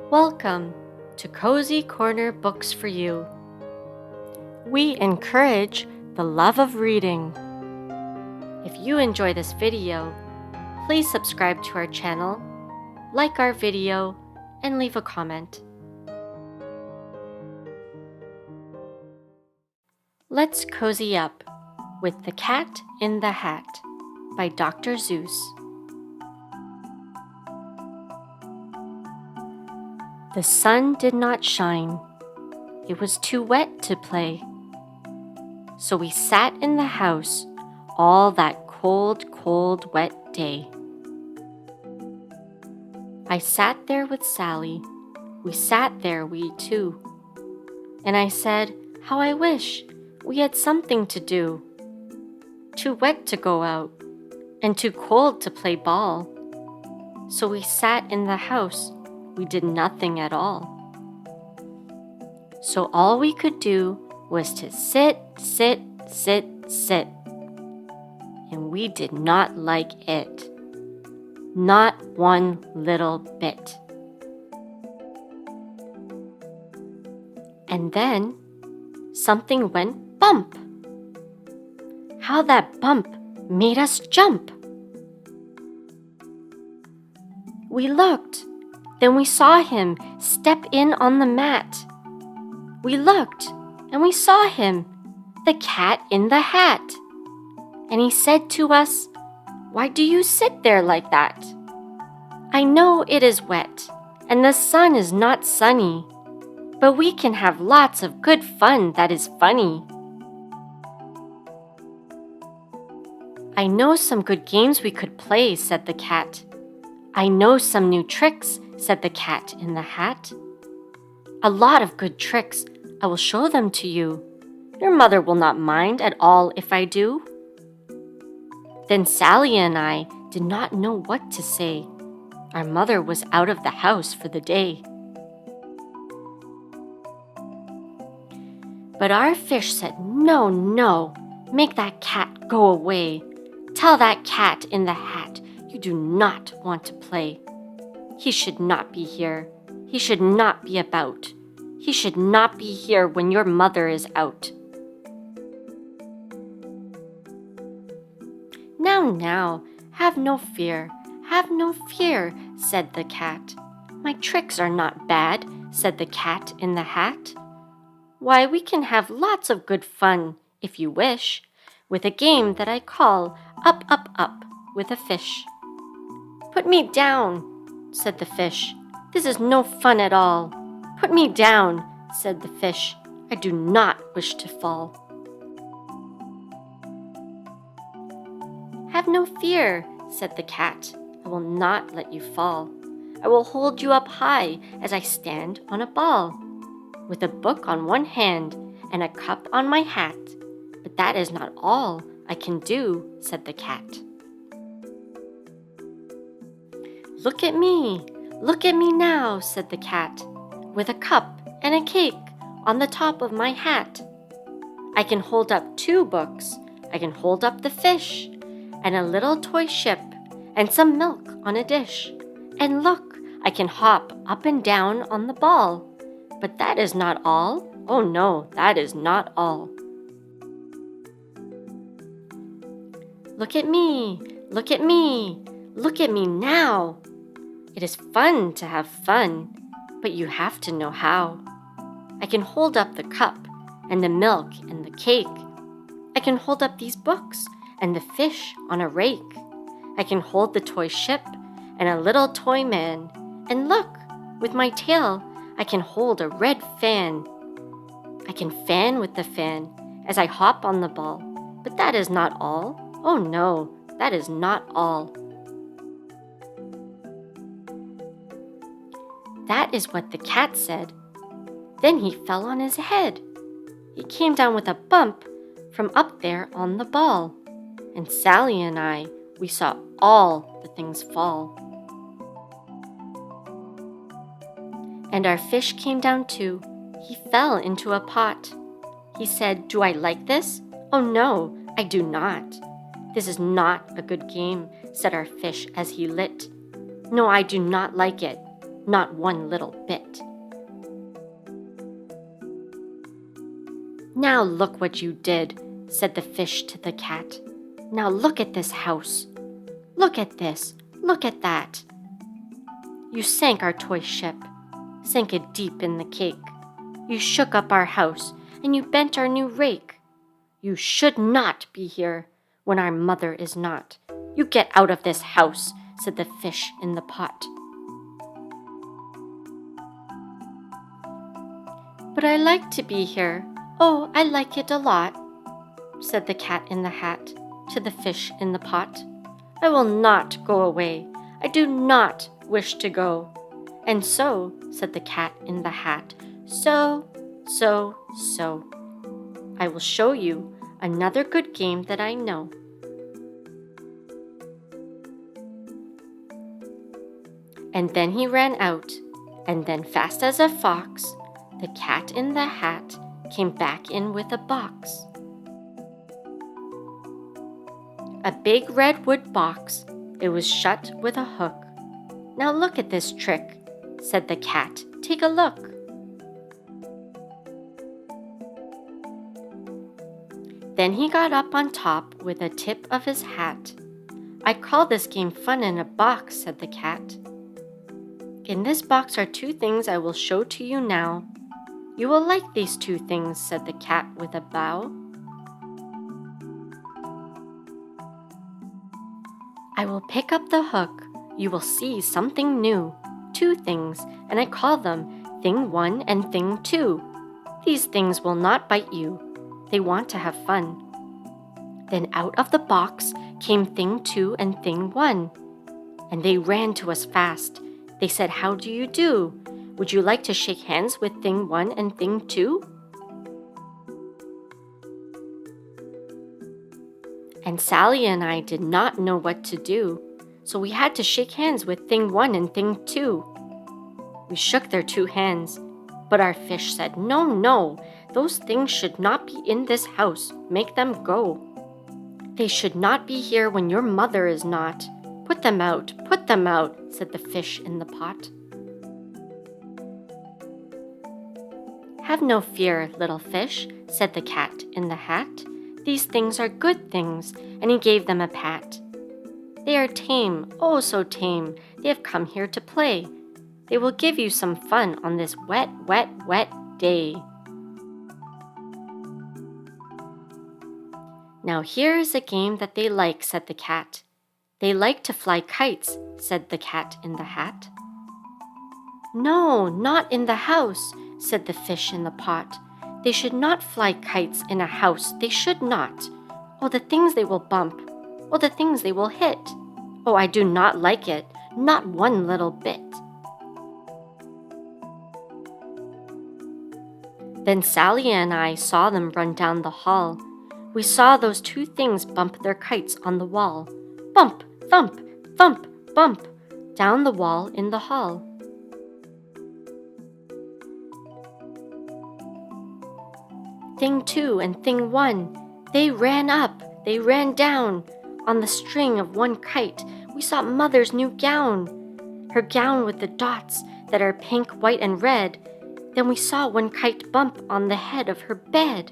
Welcome to Cozy Corner Books for You. We encourage the love of reading. If you enjoy this video, please subscribe to our channel, like our video, and leave a comment. Let's cozy up with The Cat in the Hat by Dr. Seuss. The sun did not shine. It was too wet to play. So we sat in the house all that cold, cold, wet day. I sat there with Sally. We sat there, we two. And I said, how I wish we had something to do. Too wet to go out, and too cold to play ball. So we sat in the house. We did nothing at all. So all we could do was to sit. And we did not like it. Not one little bit. And then something went bump. How that bump made us jump. We looked. Then we saw him step in on the mat. We looked, and we saw him, the cat in the hat. And he said to us, why do you sit there like that? I know it is wet, and the sun is not sunny, but we can have lots of good fun that is funny. I know some good games we could play, said the cat. I know some new tricks, said the cat in the hat. A lot of good tricks. I will show them to you. Your mother will not mind at all if I do. Then Sally and I did not know what to say. Our mother was out of the house for the day. But our fish said, no, no, make that cat go away. Tell that cat in the hat you do not want to play. He should not be here. He should not be about. He should not be here when your mother is out. Now, have no fear, said the cat. My tricks are not bad, said the cat in the hat. Why, we can have lots of good fun, if you wish, with a game that I call Up, Up, Up with a fish. Put me down, said the fish. This is no fun at all. Put me down, said the fish. I do not wish to fall. Have no fear, said the cat. I will not let you fall. I will hold you up high as I stand on a ball, with a book on one hand and a cup on my hat. But that is not all I can do, said the cat. Look at me now, said the cat, with a cup and a cake on the top of my hat. I can hold up 2 books, I can hold up the fish, and a little toy ship, and some milk on a dish. And look, I can hop up and down on the ball. But that is not all. Oh no, that is not all. Look at me now. It is fun to have fun, but you have to know how. I can hold up the cup and the milk and the cake. I can hold up these books and the fish on a rake. I can hold the toy ship and a little toy man. And look, with my tail, I can hold a red fan. I can fan with the fan as I hop on the ball. But that is not all. Oh no, that is not all. That is what the cat said. Then he fell on his head. He came down with a bump from up there on the ball. And Sally and I, we saw all the things fall. And our fish came down too. He fell into a pot. He said, do I like this? Oh no, I do not. This is not a good game, said our fish as he lit. No, I do not like it. not one little bit. Now look what you did, said the fish to the cat. Now look at this house. Look at this, look at that. You sank our toy ship, sank it deep in the cake. You shook up our house, and you bent our new rake. You should not be here when our mother is not. You get out of this house, said the fish in the pot. But I like to be here. Oh, I like it a lot, said the cat in the hat to the fish in the pot. I will not go away. I do not wish to go. And so, said the cat in the hat, so, I will show you another good game that I know. And then he ran out, and then fast as a fox, the cat in the hat came back in with a box. A big red wood box. It was shut with a hook. Now look at this trick, said the cat. Take a look. Then he got up on top with a tip of his hat. I call this game fun in a box, said the cat. In this box are two things I will show to you now. You will like these two things, said the cat with a bow. I will pick up the hook. You will see something new. Two things, and I call them Thing 1 and Thing 2. These things will not bite you. They want to have fun. Then out of the box came Thing 2 and Thing 1. And they ran to us fast. They said, how do you do? Would you like to shake hands with Thing 1 and Thing 2? And Sally and I did not know what to do, so we had to shake hands with Thing 1 and Thing 2. We shook their two hands, but our fish said, no, those things should not be in this house. Make them go. They should not be here when your mother is not. Put them out, said the fish in the pot. Have no fear, little fish, said the cat in the hat. These things are good things, and he gave them a pat. They are tame, oh so tame. They have come here to play. They will give you some fun on this wet day. Now here is a game that they like, said the cat. They like to fly kites, said the cat in the hat. No, not in the house, said the fish in the pot. They should not fly kites in a house, they should not. Oh, the things they will bump. Oh, the things they will hit. Oh, I do not like it, not one little bit. Then Sally and I saw them run down the hall. We saw those two things bump their kites on the wall. Bump, thump, thump, bump, down the wall in the hall. Thing 2 and Thing 1, they ran up, they ran down. On the string of one kite, we saw Mother's new gown. Her gown with the dots that are pink, white, and red. Then we saw one kite bump on the head of her bed.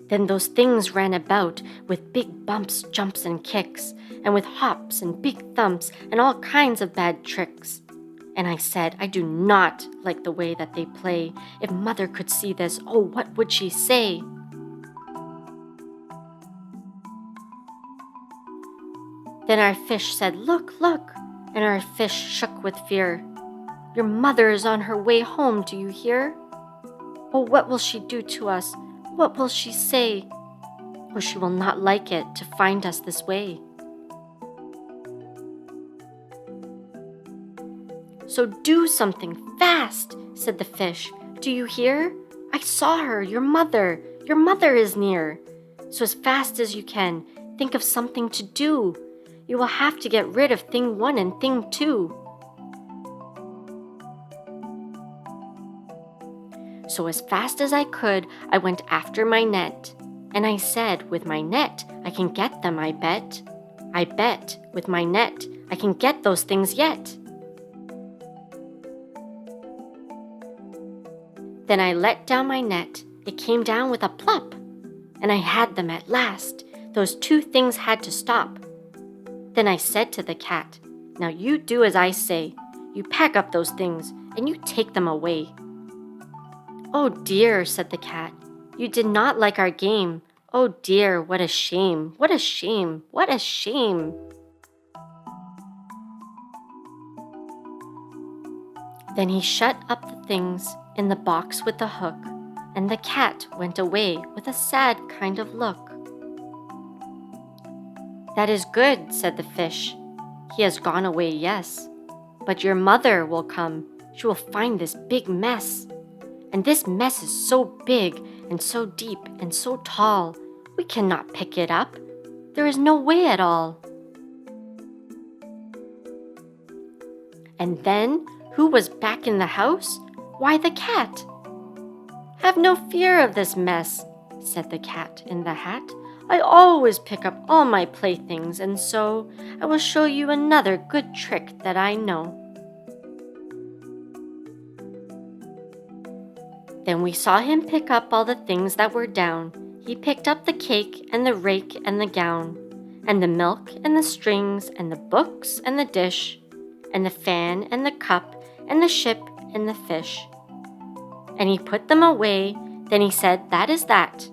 Then those things ran about with big bumps, jumps, and kicks, and with hops and big thumps and all kinds of bad tricks. And I said, I do not like the way that they play. If Mother could see this, oh, what would she say? Then our fish said, look, and our fish shook with fear. Your mother is on her way home, do you hear? Oh, what will she do to us? What will she say? Oh, she will not like it to find us this way. So do something fast, said the fish. Do you hear? I saw her, your mother is near. So as fast as you can, think of something to do. You will have to get rid of Thing 1 and Thing 2. So as fast as I could, I went after my net. And I said, with my net, I can get them, I bet. I bet with my net I can get those things yet. Then I let down my net. It came down with a plop, and I had them at last. Those 2 things had to stop. Then I said to the cat, "Now you do as I say. You pack up those things, and you take them away." "Oh dear," said the cat, "you did not like our game. Oh dear, what a shame, what a shame, what a shame." Then he shut up the things in the box with the hook, and the cat went away with a sad kind of look. "That is good," said the fish. "He has gone away, yes. But your mother will come. She will find this big mess. And this mess is so big and so deep and so tall, we cannot pick it up. There is no way at all." And then, who was back in the house? Why, the cat. "Have no fear of this mess," said the cat in the hat. "I always pick up all my playthings, and so I will show you another good trick that I know." Then we saw him pick up all the things that were down. He picked up the cake and the rake and the gown, and the milk and the strings and the books and the dish, and the fan and the cup and the ship and the fish. And he put them away. Then he said, "That is that."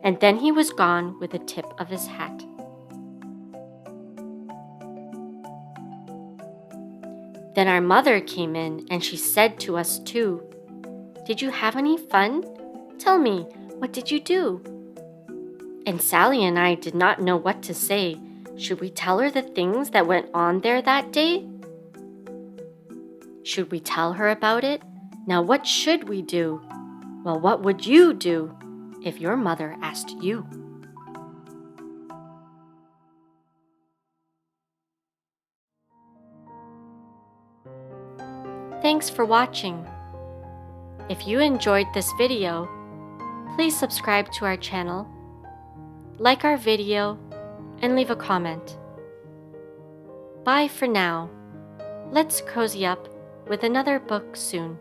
And then he was gone with the tip of his hat. Then our mother came in, and she said to us too, "Did you have any fun? Tell me, what did you do?" And Sally and I did not know what to say. Should we tell her the things that went on there that day? Should we tell her about it? Now what should we do? Well, what would you do if your mother asked you? Thanks for watching. If you enjoyed this video, please subscribe to our channel, like our video, and leave a comment. Bye for now. Let's cozy up with another book soon.